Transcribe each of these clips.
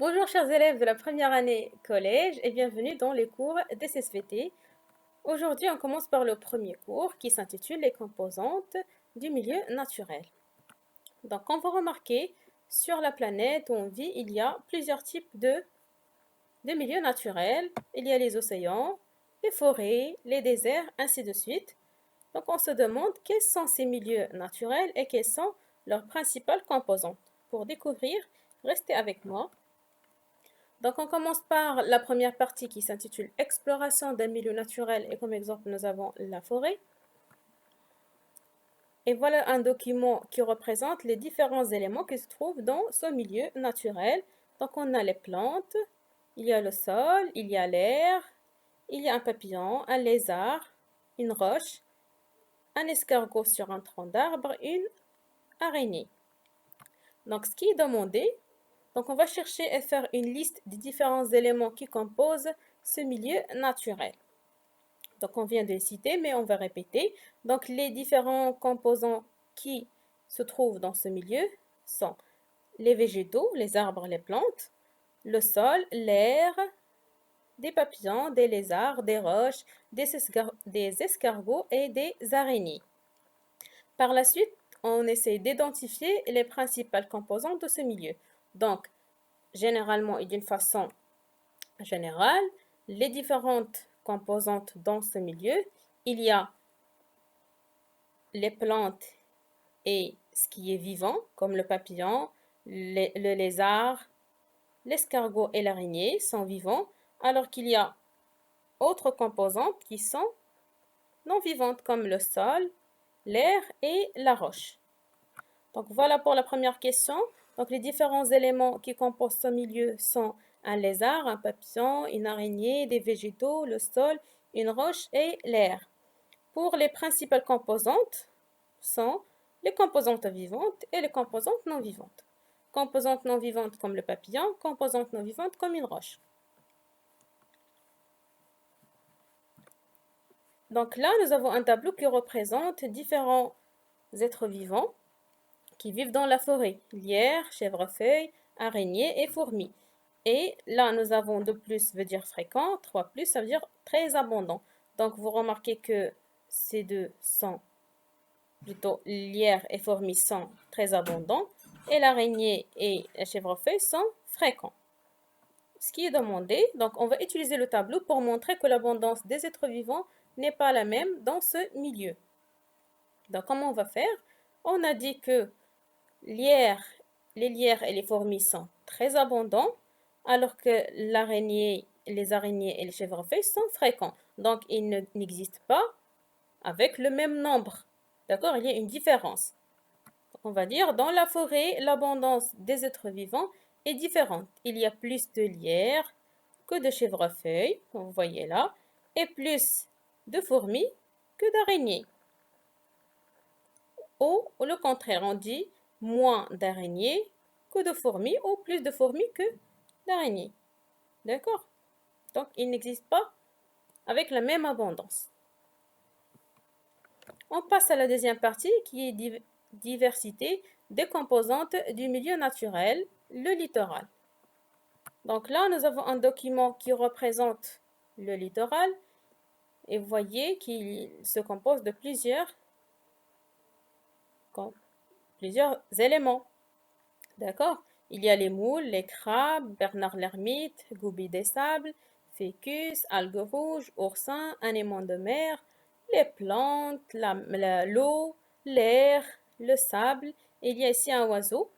Bonjour chers élèves de la première année collège et bienvenue dans les cours d'SSVT. Aujourd'hui, on commence par le premier cours qui s'intitule Les composantes du milieu naturel. Donc, on va remarquer sur la planète où on vit, il y a plusieurs types de milieux naturels. Il y a les océans, les forêts, les déserts, ainsi de suite. Donc, on se demande quels sont ces milieux naturels et quelles sont leurs principales composantes. Pour découvrir, restez avec moi. Donc, on commence par la première partie qui s'intitule Exploration d'un milieu naturel et comme exemple, nous avons la forêt. Et voilà un document qui représente les différents éléments qui se trouvent dans ce milieu naturel. Donc, on a les plantes, il y a le sol, il y a l'air, il y a un papillon, un lézard, une roche, un escargot sur un tronc d'arbre, une araignée. Donc, ce qui est demandé, donc on va chercher à faire une liste des différents éléments qui composent ce milieu naturel. Donc on vient de les citer, mais on va répéter. Donc les différents composants qui se trouvent dans ce milieu sont les végétaux, les arbres, les plantes, le sol, l'air, des papillons, des lézards, des roches, des escargots et des araignées. Par la suite, on essaie d'identifier les principales composantes de ce milieu. Donc, généralement et d'une façon générale, les différentes composantes dans ce milieu, il y a les plantes et ce qui est vivant, comme le papillon, le lézard, l'escargot et l'araignée sont vivants, alors qu'il y a autres composantes qui sont non vivantes, comme le sol, l'air et la roche. Donc voilà pour la première question. Donc les différents éléments qui composent ce milieu sont un lézard, un papillon, une araignée, des végétaux, le sol, une roche et l'air. Pour les principales composantes sont les composantes vivantes et les composantes non vivantes. Composantes non vivantes comme le papillon, composantes non vivantes comme une roche. Donc là, nous avons un tableau qui représente différents êtres vivants qui vivent dans la forêt. Lierre, chèvrefeuille, araignée et fourmis. Et là, nous avons 2 plus veut dire fréquent, 3 plus ça veut dire très abondant. Donc, vous remarquez que ces deux sont, plutôt lierre et fourmis sont très abondants et l'araignée et la chèvrefeuille sont fréquents. Ce qui est demandé, donc on va utiliser le tableau pour montrer que l'abondance des êtres vivants n'est pas la même dans ce milieu. Donc, comment on va faire? On a dit que les lierres et les fourmis sont très abondants, alors que les araignées et les chèvrefeuilles sont fréquents. Donc, ils n'existent pas avec le même nombre. D'accord? Il y a une différence. On va dire, dans la forêt, l'abondance des êtres vivants est différente. Il y a plus de lierres que de chèvrefeuilles, comme vous voyez là, et plus de fourmis que d'araignées. Ou le contraire, on dit moins d'araignées que de fourmis ou plus de fourmis que d'araignées. D'accord? Donc, ils n'existent pas avec la même abondance. On passe à la deuxième partie qui est diversité des composantes du milieu naturel, le littoral. Donc là, nous avons un document qui représente le littoral et vous voyez qu'il se compose de plusieurs éléments. D'accord? Il y a les moules, les crabes, Bernard l'ermite, goubis des sables, fécus, algues rouges, oursins, anémones de mer, les plantes, l'eau, l'air, le sable. Et il y a ici un oiseau.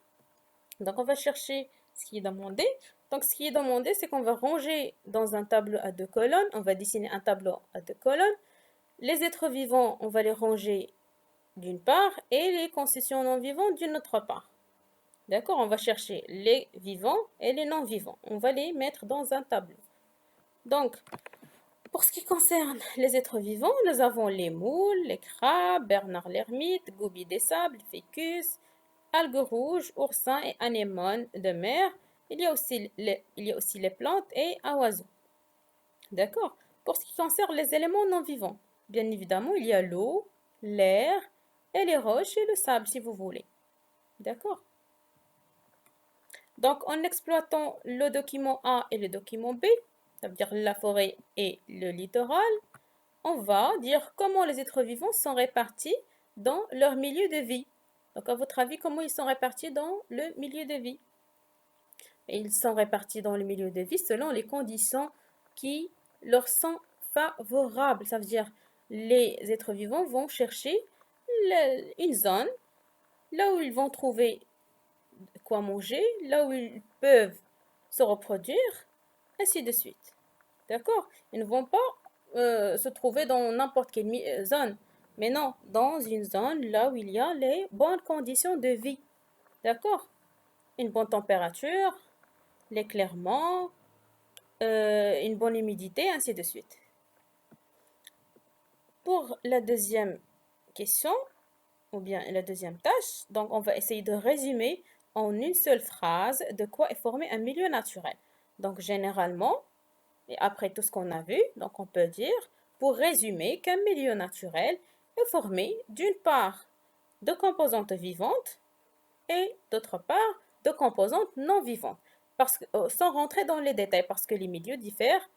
Donc, on va chercher ce qui est demandé. Donc, ce qui est demandé, c'est qu'on va ranger dans un tableau à 2 colonnes. On va dessiner un tableau à 2 colonnes. Les êtres vivants, on va les ranger d'une part et les constituants non vivants d'une autre part. D'accord? On va chercher les vivants et les non-vivants. On va les mettre dans un tableau. Donc, pour ce qui concerne les êtres vivants, nous avons les moules, les crabes, Bernard l'ermite, goubis des sables, fécus, algues rouges, oursins et anémones de mer. Il y a aussi les plantes et un oiseau. D'accord? Pour ce qui concerne les éléments non vivants, bien évidemment, il y a l'eau, l'air et les roches et le sable si vous voulez. D'accord? Donc, en exploitant le document A et le document B, ça veut dire la forêt et le littoral, on va dire comment les êtres vivants sont répartis dans leur milieu de vie. Donc, à votre avis, comment ils sont répartis dans le milieu de vie? Et ils sont répartis dans le milieu de vie selon les conditions qui leur sont favorables. Ça veut dire les êtres vivants vont chercher une zone là où ils vont trouver quoi manger, là où ils peuvent se reproduire, ainsi de suite. D'accord? Ils ne vont pas se trouver dans n'importe quelle zone, mais non, dans une zone là où il y a les bonnes conditions de vie. D'accord? Une bonne température, l'éclairement, une bonne humidité, ainsi de suite. Pour la deuxième question, ou bien la deuxième tâche, donc on va essayer de résumer en une seule phrase de quoi est formé un milieu naturel. Donc généralement, et après tout ce qu'on a vu, donc on peut dire, pour résumer, qu'un milieu naturel est formé d'une part de composantes vivantes et d'autre part de composantes non vivantes. Parce que, sans rentrer dans les détails, parce que les milieux diffèrent.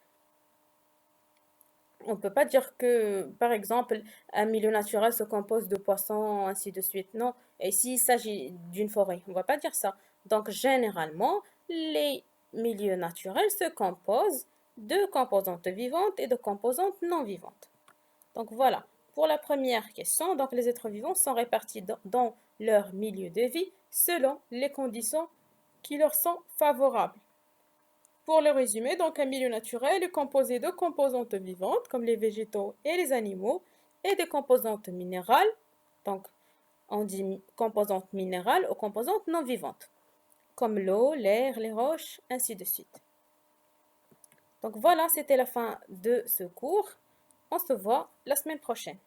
On ne peut pas dire que, par exemple, un milieu naturel se compose de poissons, ainsi de suite. Non. Et s'il s'agit d'une forêt, on ne va pas dire ça. Donc, généralement, les milieux naturels se composent de composantes vivantes et de composantes non vivantes. Donc, voilà. Pour la première question, donc les êtres vivants sont répartis dans leur milieu de vie selon les conditions qui leur sont favorables. Pour le résumer, donc un milieu naturel est composé de composantes vivantes, comme les végétaux et les animaux, et de composantes minérales, donc on dit composantes minérales ou composantes non vivantes, comme l'eau, l'air, les roches, ainsi de suite. Donc voilà, c'était la fin de ce cours. On se voit la semaine prochaine.